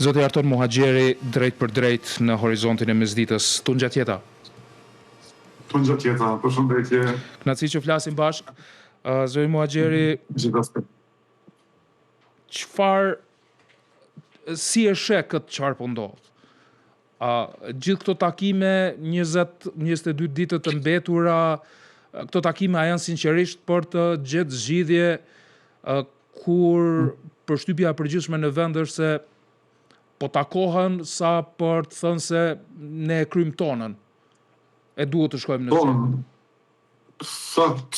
Zoti Arton Muhaxheri, drejt për drejt në horizontin e mesditës. Tunxhatjeta. Tunxhatjeta, përshëndetje. Kënaqësi që flasim bashkë. Zoti Muhaxheri, si e sheh këtë çfarë po ndodh? Gjithë këto takime, 20-22 ditë të mbetura, këto takime a janë sinqerisht për të gjetë zgjidhje kur përshtypja e përgjithshme në vend është se po takohen sa për të thënë se ne e kryjm tonën. E duhet të shkojmë në zgjedhje. Sot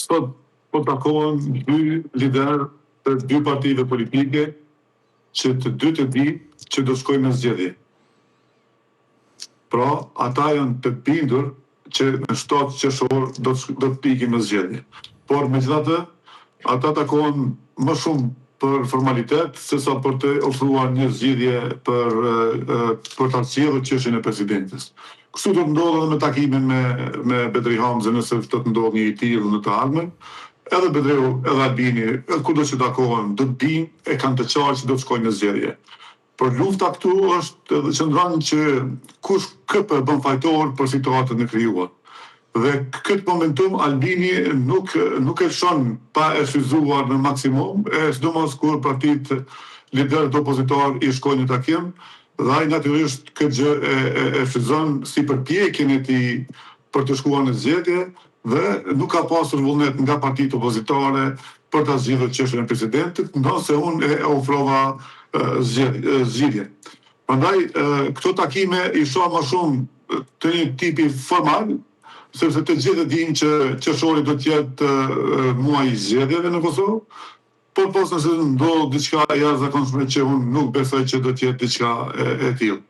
po takohen dy liderë të dy partive politike që të dy të di që do shkojmë në zgjedhje. Pra, ata janë të bindur që në 7 qershor do të ikim në zgjedhje. Por megjithatë, ata takohen më shumë për formalitet, sesa për të ofruar një zgjidhje për ta zgjedhur çështjen e presidentes. Kështu do të ndodhë edhe me takimin me Bedri Hamzën, nëse do të ndodhë një i tillë në të ardhmen. Edhe Bedriu, edhe Albini, kudo që takohen, do të dinë, e kanë të qartë që do të shkojnë në zgjedhje. Por lufta këtu është edhe qëndron që kush këpë bën fajtor për situatën e krijuar. Dhe këtë momentum Albini nuk e shon pa e shfrytzuar në maksimum, sidomos kur partit liderët opozitar i shkojnë në takim, dhe ai natyrisht këtë gjë e shfrytëzon si përpjekjen e tij për të shkuar në zgjedhje dhe nuk ka pasur vullnet nga partitë opozitare për ta zgjidhur çështjen e presidentit, ndonse unë e ofrova zgjidhje. Prandaj këto takime i shoh më shumë të një tipi formal, sepse të gjithë dinë që qershori do të jetë muaji i zgjedhjeve në Kosovë, por pas nëse ndodh diçka e jashtëzakonshme që unë nuk besoj që do të jetë diçka e tillë.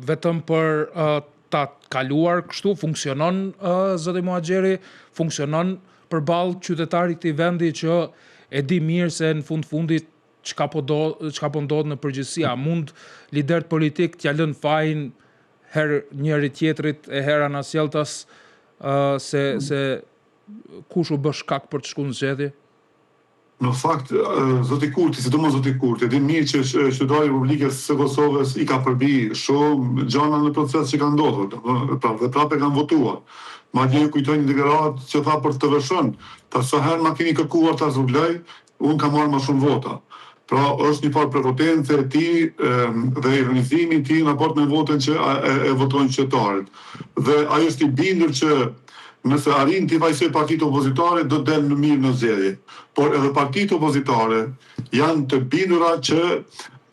Vetëm për ta kaluar kështu funksionon zoti Muhaxheri, funksionon përballë qytetarit të këtij vendi që e di mirë se në fundit çka po ndodh në përgjithësi, a mund liderët politik t'ja lënë fajin herë njëri tjetrit e hera na sjelltas se kush u bë shkak për të shkuar në zgjedhje? Në fakt, zoti Kurti, sidomos zoti Kurti, e di mirë që qytetari i Republikës së Kosovës i ka përbi shumë gjëra në proces që kanë ndodhur, dhe prapë kanë votuar. Madje ju kujtoj një deklaratë që tha për të vëshën, ta sa herë ma keni kërkuar ta zbugloj, unë kam marrë më shumë vota. Pra është një farë prepotencë e tij dhe ironizimi i tij në raport me votën që e votojnë qytetarët. Dhe ai është i bindur që nëse arrin t'i vajsoj partitë opozitare, do të delë në mirë në zgjedhje. Por edhe partitë opozitare janë të bindura që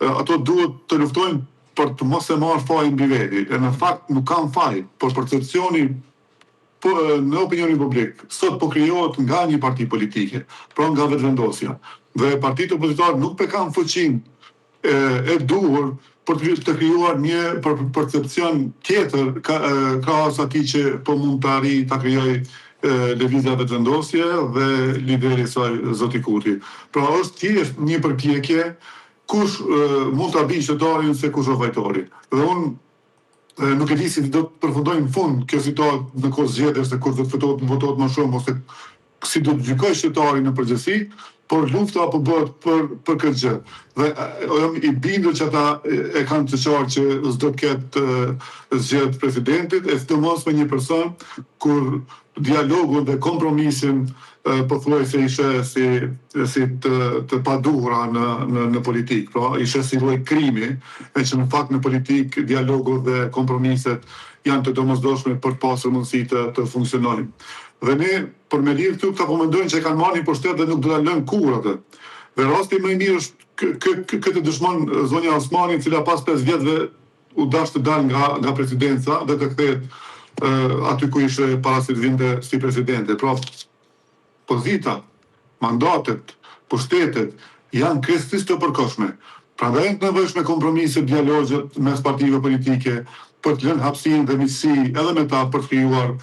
ato duhet të luftojnë për të mos e marrë fajin mbi veti. E në fakt nuk kanë faj, por percepcioni në opinionin publik sot po krijohet nga një parti politike, pra nga vetëvendosja. Dhe partitë opozitare nuk kanë fuqinë e duhur për të krijuar një percepcion tjetër krahas atij që po mund të arrijë ta krijojë lëvizja vetëvendosje dhe lideri i saj zoti Kurti. Pra është thjesht një përpjekje kush mund ta bëjë qytetarin se kush është fajtori. Dhe unë nuk e di si do të përfundojë në fund kjo situatë në kohë zgjedhjes, se kur do të votohet më shumë ose si do të gjykojë qytetarin në përgjithësi, por lufta po bëhet për këtë gjë. Dhe jam i bindur që ata e kanë të qartë që s'do të ketë zgjedhje presidentit, e sidomos me një person kur dialogun dhe kompromisin pothuajse ishte si të paduhura në politikë, pra ishte si lloj krimi, e që në fakt në politikë dialogu dhe kompromiset janë të domosdoshme për të pasur mundësi të funksionojnë. Dhe ne, për me lidhë këtu, këta po mendojnë që e kanë marrë një pushtet dhe nuk do ta lënë kurrë atë. Dhe rasti më i mirë është këtë dëshmon zonja Osmani, e cila pas 5 vjetëve u dash të dalë nga presidenca dhe të kthehet aty ku ishte para se të vinte si presidente. Pra, pozita, mandatet, pushtetet janë krejtësisht të përkohshme. Prandaj janë të nevojshme kompromise, dialogjet mes partive politike për të lënë hapësinë dhe miqësi edhe me ta për të krijuar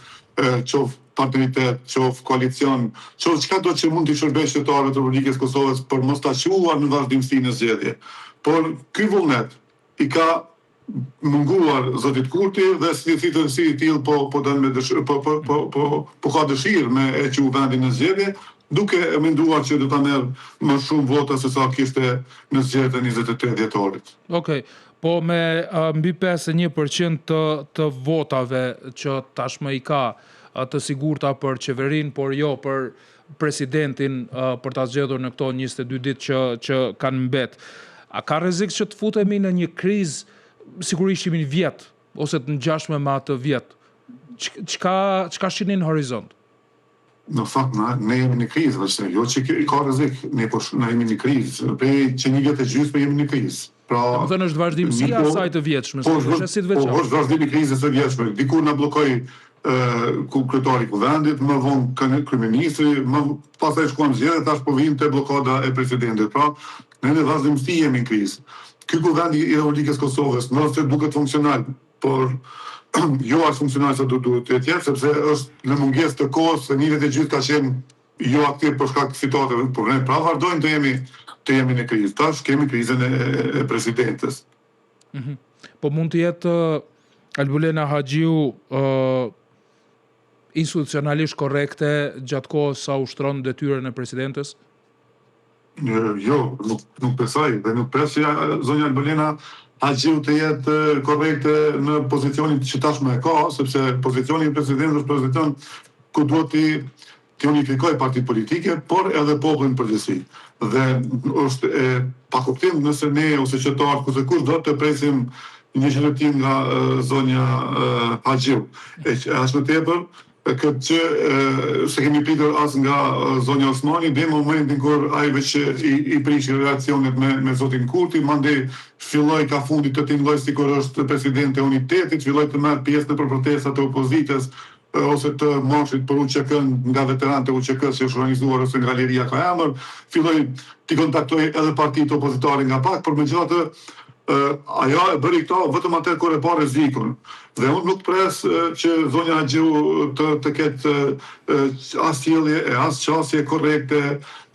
qoftë partneritet, qoftë koalicion, qoftë çka do që mund të shërbejë qytetarëve të Republikës së Kosovës për mos ta quar në vazhdimsi në zgjedhje. Por ky vullnet i ka munguar zotit Kurti dhe si i tillë po ka dëshirë me e që vendin në zgjedhje, duke menduar që do ta merr më shumë vota se sa kishte në zgjedhjet e 28 dhjetorit. Okej. Po me mbi 51% të votave që tashmë i ka të sigurta për qeverinë, por jo për presidentin për ta zgjedhur në këto 22 ditë që kanë mbet. A ka rrezik që të futemi në një krizë, sigurisht jemi në vjet ose të ngjashme me atë vjet? Çka shihni në horizont? Në fakt, ne jemi në krizë, vështirë, jo që ka rrezik, ne jemi në krizë, që një vjet e gjysmë jemi në krizë. Pra, do të thënë është vazhdimësia e asaj të vjetshme, është si të veçantë. Po, është vazhdimi i krizës së vjetshme. Dikur na bllokoi kryetari i kuvendit, më vonë kryeministri, më pastaj shkuan zgjedhjet, tash po vinte bllokada e presidentit. Pra, ne në vazhdimsi jemi në krizë. Ky kuvend i Republikës Kosovës, nëse duket funksional, por jo as funksional sa duhet të jetë, sepse është në mungesë të kohës, se një vit e gjysmë ka qenë jo aktiv për shkak të situatave të probleme. Pra vazhdojmë të jemi në krizë. Tash kemi krizën e presidentes. Po mund të jetë Albulena Haxhiu institucionalisht korrekte gjatë kohës sa ushtron detyrën e presidentes? Jo, nuk besoj, dhe nuk pres që zonja Albulena Haxhiu të jetë korrekte në pozicionin që tashmë e ka, sepse pozicioni i presidentit është pozicion ku duhet të unifikoj partit politike, por edhe popullin përgjithësi. Dhe është pa kuptim nëse ne ose qytetarët ose kush do të presim një qytetim nga zonja Haxhiu. As më tepër këtë që se kemi pritur as nga zonja Osmani, dhe në momentin kur ai veç i prish relacionet me zotin Kurti, mandej filloi ka fundit të tingëlloj sikur është presidenti e unitetit, filloi të merr pjesë në protestat e opozitës ose të marshit për UÇK-n nga veteranët e UÇK-s që është organizuar ose nga Galeria ka emër, filloi të kontaktoj edhe partitë opozitare nga pak, por megjithatë ajo e bëri këto vetëm atë kur e pa rrezikun. Dhe unë nuk pres që zonja Haxhiu të ketë as sjellje e as qasje korrekte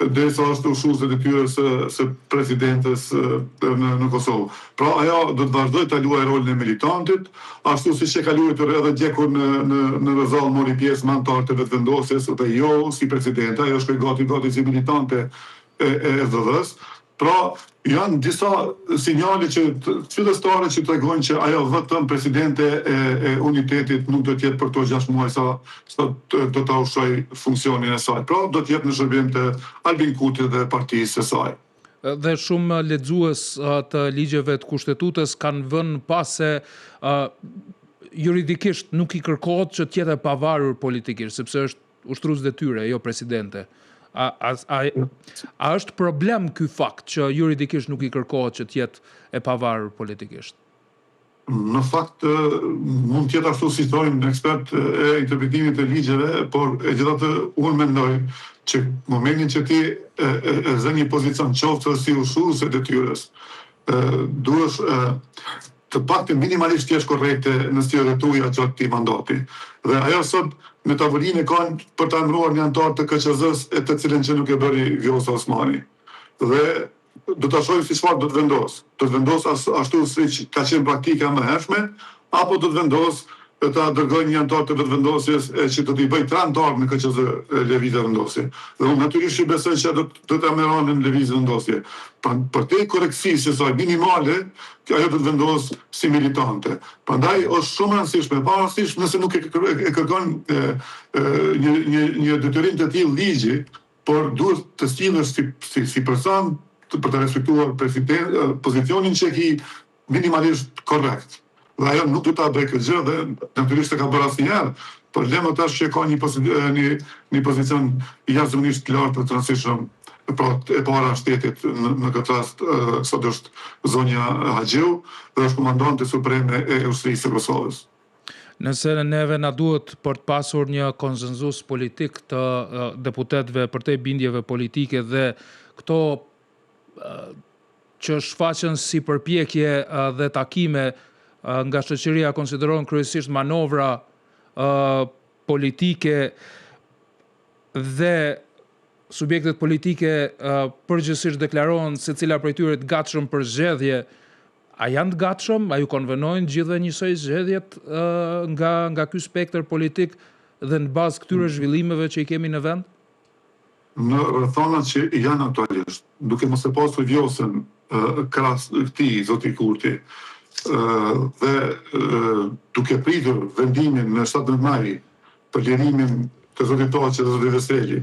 derisa është ushuese e detyrës së presidentes në Kosovë. Pra ajo do të vazhdojë ta luajë rolin e militantit, ashtu siç e ka luajtur edhe djekur në Rëzall mori pjesë me anëtarët e vetëvendosjes dhe jo si presidente, ajo shkoi gati si militante e VV-s. Pra, janë disa sinjale që fillestare që tregojnë që ajo vetëm presidente e unitetit nuk do të jetë për to 6 muaj sa do ta ushtroj funksionin e saj. Pra, do të jetë në shërbim të Albin Kurtit dhe partisë së saj. Dhe shumë lexues të ligjeve të kushtetutës kanë vënë pas se juridikisht nuk i kërkohet që të jetë e pavarur politikisht, sepse është ushtrues detyre, jo presidente. A është problem ky fakt që juridikisht nuk i kërkohet që të jetë e pavarur politikisht? Në fakt, mund të jetë ashtu si thonë ekspert e interpretimit të ligjeve, por e gjithatë unë mendoj që momentin që ti e zë një pozicion qoftë si ushues e detyrës, duhesh të paktën minimalisht jesh korrekte në sjelljet tuaja gjatë këtij mandati. Dhe ajo sot në tavolinë kanë për ta emëruar një anëtar të KQZ-s e të cilën që nuk e bëri Vjosa Osmani. Dhe do ta shohim si çfarë do të vendos. Do të vendos ashtu siç ka qenë praktika më hershme, apo do të vendos ta dërgoj një anëtar të vetëvendosjes që do t'i bëj 3 anëtar në KQZ lëvizje vendosje. Dhe unë natyrisht besoj që do të merron në lëvizje vendosje. Për te korrektësisë së saj minimale, ajo do të vendos si militante. Prandaj është shumë e rëndësishme, pavarësisht nëse nuk e kërkon një detyrim të tillë ligji, por duhet të sillesh si person për të respektuar pozicionin që ki minimalisht korrekt. Dhe ajo nuk do ta bëj këtë gjë dhe natyrisht e ka bërë asnjëherë, por lemo tash që ka një pozicion jashtëzakonisht të lartë të rëndësishëm pra e para shtetit në këtë rast sot është zonja Haxhiu dhe është komandante supreme e ushtrisë së Kosovës. Nëse neve na duhet për të pasur një konsenzus politik të deputetëve për te bindjeve politike dhe këto që shfaqen si përpjekje dhe takime nga shoqëria konsiderohen kryesisht manovra politike dhe subjektet politike përgjithsisht deklarohen secila prej tyre të gatshëm për zgjedhje. A janë të gatshëm? A ju konvenojnë gjithë dhe njësoj zgjedhjet nga ky spektër politik dhe në bazë këtyre zhvillimeve që i kemi në vend? në rrethana që janë aktualisht, duke mos e pasur vjosën krahas këtij zoti Kurti, dhe duke pritur vendimin në 17 maj për lirimin të zotit Toqe dhe zotit Veseli,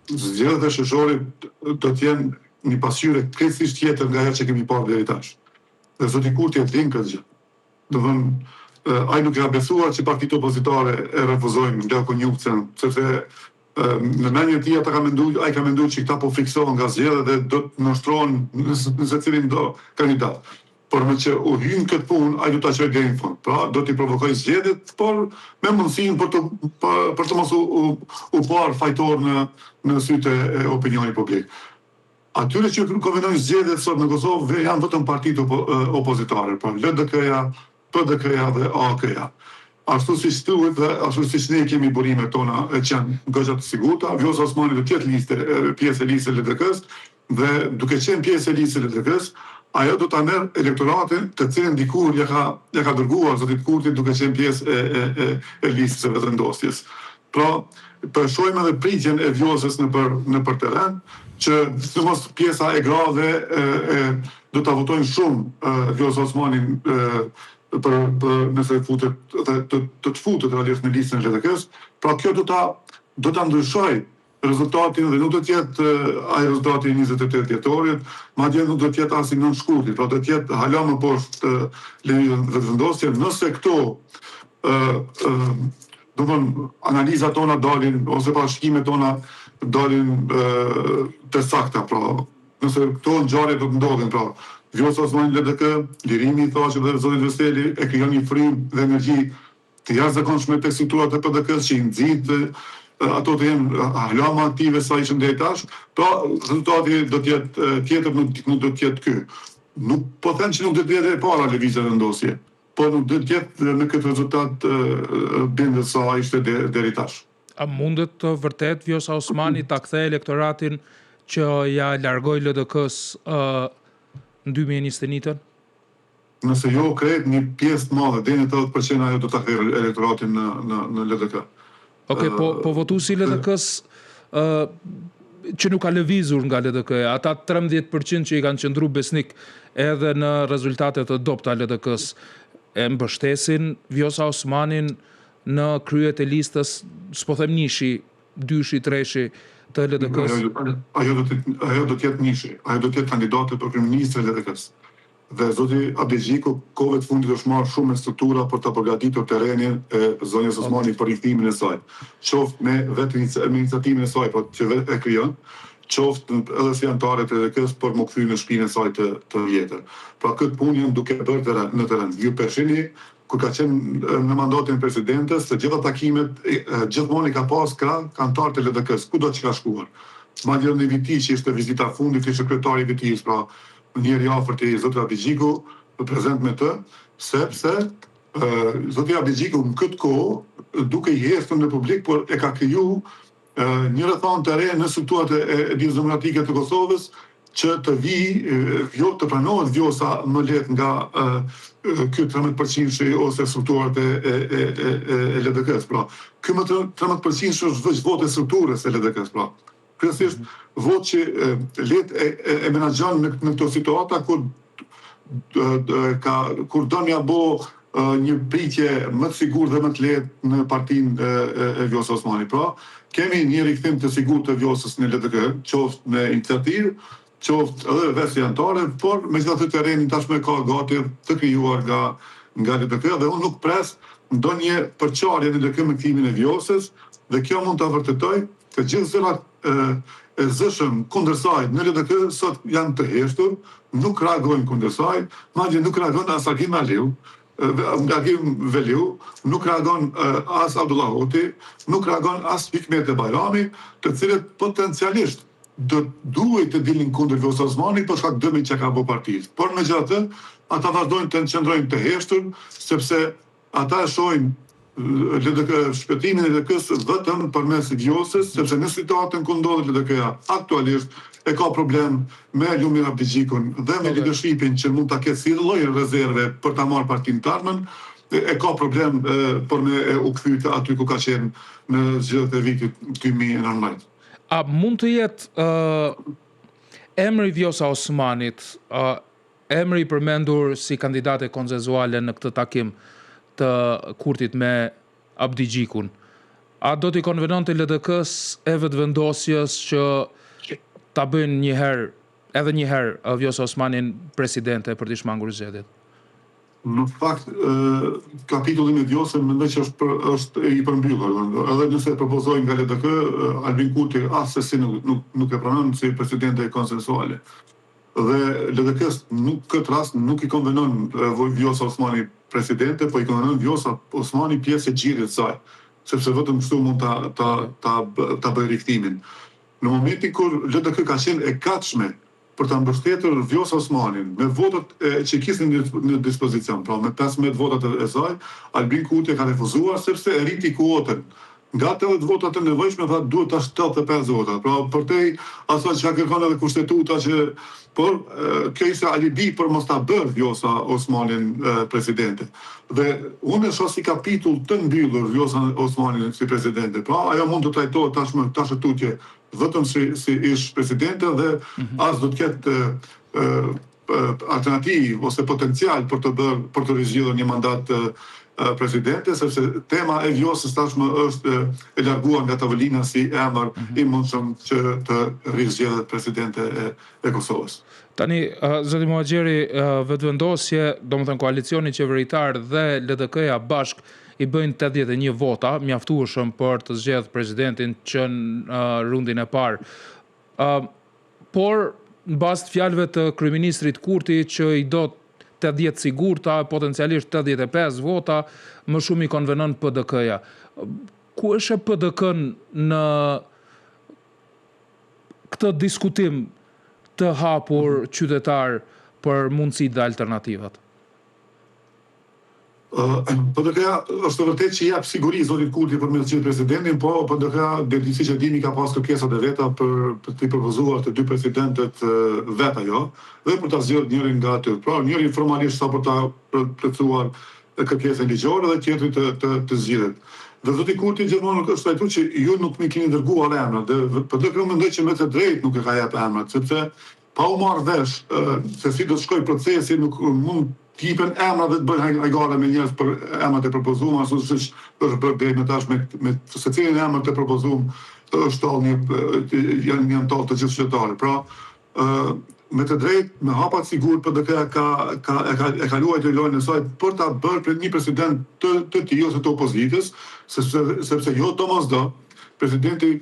zgjedhjet e shoqërorit do të jenë një pasqyrë krejtësisht tjetër nga herë që kemi parë deri tash. Dhe zoti Kurti e din këtë gjë. Do thënë, ai nuk ka besuar që partitë opozitare e refuzojnë nga konjunkcën, sepse në menjën e tij ai ka menduar që këta po fiksohen nga zgjedhjet dhe do të nështrohen në secilin do kandidat. Por me që u hynë këtë punë, ai do ta çojë deri në fund. Pra, do t'i provokojë zgjedhjet, por me mundësinë për të mos u parë fajtor në sytë e opinionit publik. Atyre që konvenojnë zgjedhjet sot në Kosovë janë vetëm partitë opozitare, pra LDK-ja, PDK-ja dhe AK-ja. Ashtu siç thuhet dhe ashtu siç ne kemi burimet tona që janë goxha të sigurta, Vjosa Osmani do të jetë pjesë e listës së LDK-s dhe duke qenë pjesë e listës së LDK-s, ajo do ta merr elektoratin të cilin dikur ja ka dërguar zotit Kurti duke qenë pjesë e listës së vetëvendosjes. Pra, përshojmë edhe pritjen e Vjosës në për terren, që sidomos pjesa e grave do ta votojnë shumë Vjosa Osmanin për nëse të futet realisht në listën e LDK-s, pra kjo do ta ndryshoj rezultatin dhe nuk do të jetë ai rezultati i 28 dhjetorit, madje nuk do të jetë as i 9 shkurtit, pra do të jetë hala më poshtë lëvizjen vetëvendosje, nëse këto do të thonë analizat tona dalin ose bashkimet tona dalin të sakta, pra nëse këto ngjarje do të ndodhin, pra Vjosa Osmani LDK, lirimi i Thaqit dhe zotit Veseli e krijon një frymë dhe energji të jashtëzakonshme tek strukturat e PDK-s që i nxit ato të jenë hala më aktive sa ishin deri tash, pra rezultati do të jetë tjetër, nuk do të jetë ky. Nuk po them që nuk do të jetë e para lëvizja vendosje, po nuk do të jetë në këtë rezultat bindës sa ishte deri tash. A mundet të vërtet Vjosa Osmani ta kthejë elektoratin që ja largoi LDK-s në 2021-ën? Nëse jo krejt një pjesë të madhe, deri në 80% ajo do ta kthejë elektoratin në LDK. Okej, po votuesi i LDK-s që nuk ka lëvizur nga LDK-ja, ata 13% që i kanë qëndru besnik edhe në rezultatet të dobta LDK-s, e mbështesin Vjosa Osmanin në kryet e listës, s'po them nishi, dyshi, treshi të LDK-s? Ajo do të jetë nishi, ajo do të jetë kandidate për kryeministër e LDK-s. Dhe zoti Abdexhiku kohëve të fundit është marrë shumë me struktura për të përgatitur terrenin e zonjës Osmani për rikëthimin e saj. Qoftë me vetë iniciatimin e saj, por që vetë e krijon, qoftë edhe si anëtarët e LDK-s për më kthyer në shtëpinë e saj të vjetër. Pra këtë punë janë duke bërë në terren. Ju përshini kur ka qenë në mandatin e presidentes, të gjitha takimet gjithmonë i ka pas anëtarë të LDK-s, kudo që ka shkuar. Madje në viti që ishte vizita fundit i sekretari i VT-s, pra njëri afërt i zotit Abdexhiku prezant me të, sepse zoti Abdexhiku në këtë kohë duke i hestur në publik, por e ka kriju një rrethanë të re në strukturat e demokratike të Kosovës që të pranohet Vjosa më lehtë nga ky 13% ose strukturat e LDK-s. Pra, ky më 13% është veç votë e strukturës e LDK-s, pra. Kryesisht votë që lehtë e menaxhon në këto situata kur don ja bë një pritje më të sigurt dhe më të lehtë në partinë e Vjosa Osmani. Pra, kemi një rikthim të sigurt të Vjosës në LDK, qoftë me iniciativë, qoftë edhe vetë anëtare, por megjithatë terreni tashmë ka gati të krijuar nga LDK dhe unë nuk pres ndonjë përçarje në LDK me kthimin e Vjosës, dhe kjo mund ta vërtetoj të gjithë zërat e zëshëm kundër saj në LDK sot janë të heshtur, nuk reagojnë kundër saj, madje nuk reagon as Agim Veliu, nuk reagon as Abdullah Hoti, nuk reagon as Hikmet Bajrami, të cilët potencialisht duhet të dilnin kundër Vjosa Osmani për shkak dëmit që ka bërë partisë. Por megjithatë, ata vazhdojnë të qëndrojnë të heshtur, sepse ata e shohin shpëtimin e LDK-s vetëm përmes Vjosës, sepse në situatën ku ndodhet LDK-ja aktualisht e ka problem me Lumir Abdexhikun dhe me leadershipin që mund ta ketë si lloj rezerve për ta marrë partinë të ardhmen, e ka problem për me u kthyt aty ku ka qenë në zgjedhjet e vitit 2019. A mund të jetë emri Vjosa Osmanit, emri i përmendur si kandidate konsenzuale në këtë takim të Kurtit me Abdi Gjikun, a do t'i konvenonte LDK-s e vetëvendosjes që ta bëjnë edhe një herë Vjosa Osmanin presidente për t'i shmangur zgjedhjet? Në fakt, kapitulli me Vjosën mendoj që është i përmbyllur. Edhe nëse propozojnë nga LDK, Albin Kurti asesi nuk e pranon si presidente konsensuale. Dhe LDK-s këtë rast nuk i konvenon Vjosa Osmani presidente, po i konvenon Vjosa Osmani pjesë e xhirit saj, sepse vetëm kështu mund ta bëjë riktimin. Në momentin kur LDK ka qenë e gatshme për ta mbështetur Vjosa Osmanin me votat që kishin në dispozicion, pra me 15 votat e saj, Albin Kurti ka refuzuar sepse e rriti kuotën. Nga 80 votat e nevojshme, tha duhet ta 75 votat. Pra përtej asaj që ka kërkon edhe kushtetuta por kjo ishte alibi për mos ta bërë Vjosa Osmanin presidente. Dhe unë e shoh si kapitull të mbyllur Vjosa Osmanin si presidente. Pra ajo mund të trajtohet tash tutje vetëm si ish presidente dhe as do të ketë alternativë ose potencial për të rizgjidhur një mandat presidente, sepse tema e Vjosës tashmë është e larguar nga tavolina si emër i mundshëm që të rizgjidhet presidente e Kosovës. Tani, zoti Muhaxheri, vetëvendosje, domethënë koalicioni qeveritar dhe LDK-ja bashk i bëjnë 81 vota, mjaftueshëm për të zgjedhur presidentin që në rundin e parë. Por në bazë të fjalëve të kryeministrit Kurti që i do 80 sigurta, potencialisht 85 vota, më shumë i konvenon PDK-ja. Ku është PDK-n në këtë diskutim të hapur qytetar për mundësitë dhe alternativat? PDK-ja është vërtet që jep siguri zotit Kurti për me të qenë presidentin, po PDK-ja si që dini ka pas kërkesat e veta për të propozuar të dy presidentet vet ajo dhe për ta zgjedhur njërin nga aty. Pra njëri formalisht sa për ta plotësuar kërkesën ligjore dhe tjetri të zgjidhet. Dhe zoti Kurti gjithmonë është trajtuar që ju nuk më keni dërguar emrat. Dhe PDK mendoj që me të drejtë nuk e ka jep emrat, sepse pa u marrë vesh se si do të shkojë procesi, nuk mund t'ipen emrat dhe të bëjnë hajgare me njerëz për emrat e propozuar, ashtu siç është bërë deri më tash me secilin emër të propozuar është janë tallë të gjithë qytetarët. Pra, me të drejtë, me hapat sigurt PDK e ka luajtur lojën e saj për ta bërë një president të tij ose të opozitës, sepse jo domosdo presidenti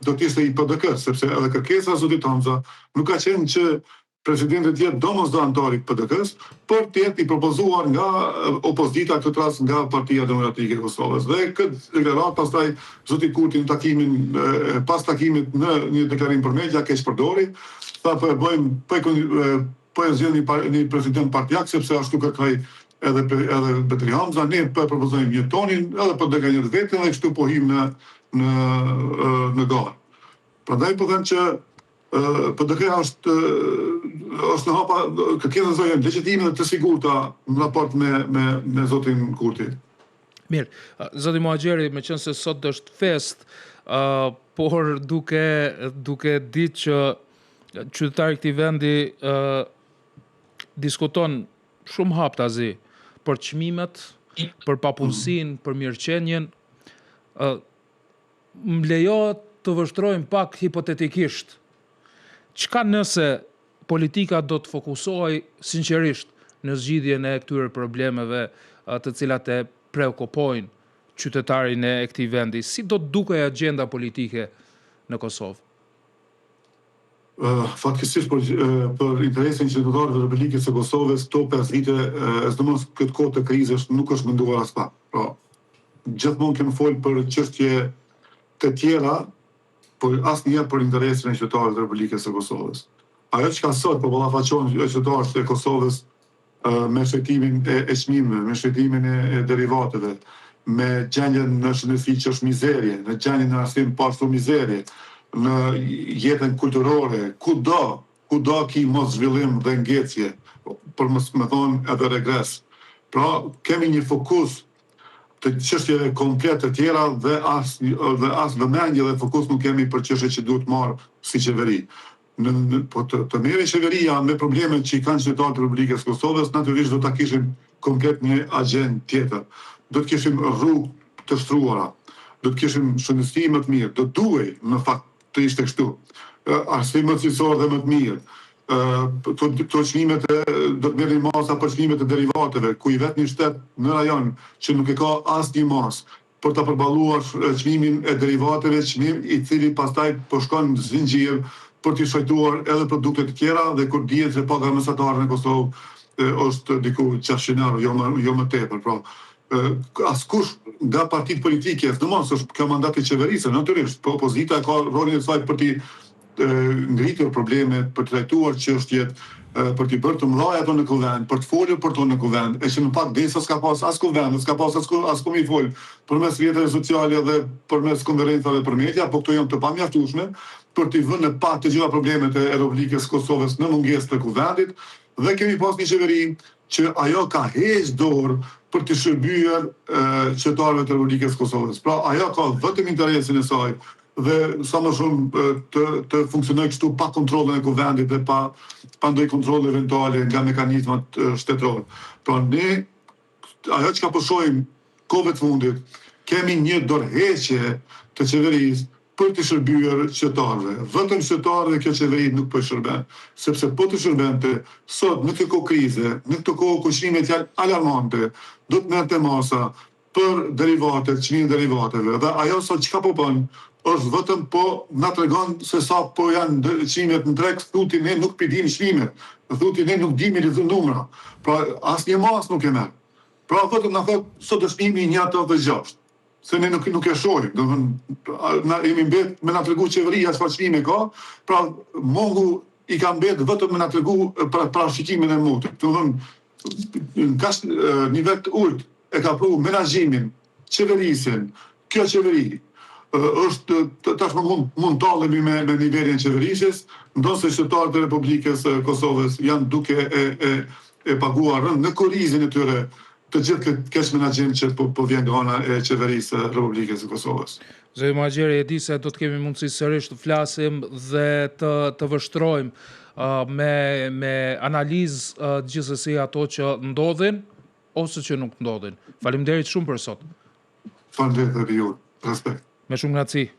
do të ishte i PDK, sepse edhe kërkesa e zotit Hamza nuk ka qenë që presidenti të jetë domosdo antar i PDK-s, por të jetë i propozuar nga opozita, këtë rast nga Partia Demokratike e Kosovës. Dhe këtë deklarat pastaj zoti Kurti në takimin pas takimit në një deklarim për media keq përdori, tha po e zgjedhni një president partijak sepse ashtu kërkoi edhe Betri Hamza, ne po propozojmë një tonin, edhe po deklarijë vetë dhe kështu po him në gare. Prandaj po them që PDK-ja është në hapa kërkesën e legjitime dhe të sigurta në raport me zotin Kurti. Mirë, zoti Muhaxheri, meqense sot është fest, por duke ditë që qytetari i këtij vendi diskuton shumë haptazi për çmimet, për papunësinë, për mirëqenien, më lejohet të vështrojmë pak hipotetikisht. Çka nëse politika do të fokusohej sinqerisht në zgjidhjen e këtyre problemeve të cilat e preokupojnë qytetarin e këtij vendi? Si do të dukej agjenda politike në Kosovë? Fatkesisht për interesin qytetarëve të Republikës së Kosovës, këto 5 vite, sidomos këtë kohë të krizës, nuk është menduar as pak. Pra, gjithmonë kemi folë për çështje të tjera, por asnjëherë për interesin e qytetarëve të Republikës së Kosovës. Ajo që ka sot po ballafaqon qytetarët e Kosovës me shëtimin e çmimeve, me shëtimin e derivateve, me gjendjen në shëndetësi që është mizerje, në gjendjen në arsim pashtu mizerje, në jetën kulturore, kudo ki mos zhvillim dhe ngecje, për me thonë edhe regres. Pra, kemi një fokus të çështjeve komplete të tjera dhe as vëmendje dhe fokus nuk kemi për çështjet që duhet marrë si qeveri. Po të merri qeveria me problemet që i kanë qytetarët e Republikës Kosovës, natyrisht do ta kishim komplet një agjendë tjetër. Do të kishim rrugë të shtruara, do të kishim shëndetësi më të mirë, do duhej në fakt të ishte kështu. Arsim më cilësor dhe më të mirë. Këto çmimet do të merrin masa për çmimet e derivateve, ku i vetë një shtet në rajon që nuk e ka asnjë masë për ta përballuar çmimin e derivateve, çmim i cili pastaj po shkon në zinxhir për të shojtuar edhe produkte të tjera dhe kur dihet se paga mesatare në Kosovë është diku 600 euro, jo më tepër. Pra, askush nga partitë politike, domos është kjo mandat i qeverisë, natyrisht, po opozita ka rolin e saj për të ngritur problemet, për të trajtuar çështjet, për të bërë të mëdha ato në kuvend, për të folur për to në kuvend, e që në pak desa s'ka pas as kuvend, s'ka pas as komi fol përmes rrjeteve sociale dhe përmes konferencave për media, po këto janë të pamjaftueshme për të vënë në pak të gjitha problemet e Republikës Kosovës në mungesë të kuvendit, dhe kemi pas një qeveri që ajo ka heqë dorë për të shërbyer qytetarëve të Republikës Kosovës. Pra ajo ka vetëm interesin e saj dhe sa më shumë të funksionojë kështu pa kontrollin e kuvendit dhe pa ndonjë kontroll eventuale nga mekanizmat shtetëror. Pra ne ajo që ka po shohim kohëve të fundit, kemi një dorëheqje të qeverisë për të shërbyer qytetarëve. Vetëm qytetarëve kjo qeveri nuk po shërben, sepse po të shërbente sot në këtë kohë krize, në këtë kohë ku çmimet janë alarmante, do të merrte masa për derivatet, çmimin e derivateve. Dhe ajo sot çka po bën është vetëm po na tregon se sa po janë çmimet në treg, thotë ne nuk pidim çmimet, thotë ne nuk dimi lexojmë numra. Pra asnjë masë nuk e merr. Pra vetëm na thotë sot është çmimi 1.86. Se ne nuk e shohim, na jemi mbet me na tregu qeveria çfarë çmime ka, pra mongu i ka mbet vetëm me na tregu parashikimin e motit. Do të thonë në nivel të ulët e ka pru menaxhimin, qeverisjen, kjo qeveri është tashmë mund të tallemi me nivelin e qeverisjes, ndonse qytetarët e Republikës Kosovës janë duke e paguar rënd në korrizin e tyre të gjithë këtë keq menaxhim që po vjen nga ana e qeverisë së Republikës së Kosovës. Zoti Magjeri, e di se do të kemi mundësi sërish të flasim dhe të vështrojmë me analizë gjithsesi ato që ndodhin ose që nuk ndodhin. Faleminderit shumë për sot. Faleminderit edhe ju. Respekt. Me shumë graci.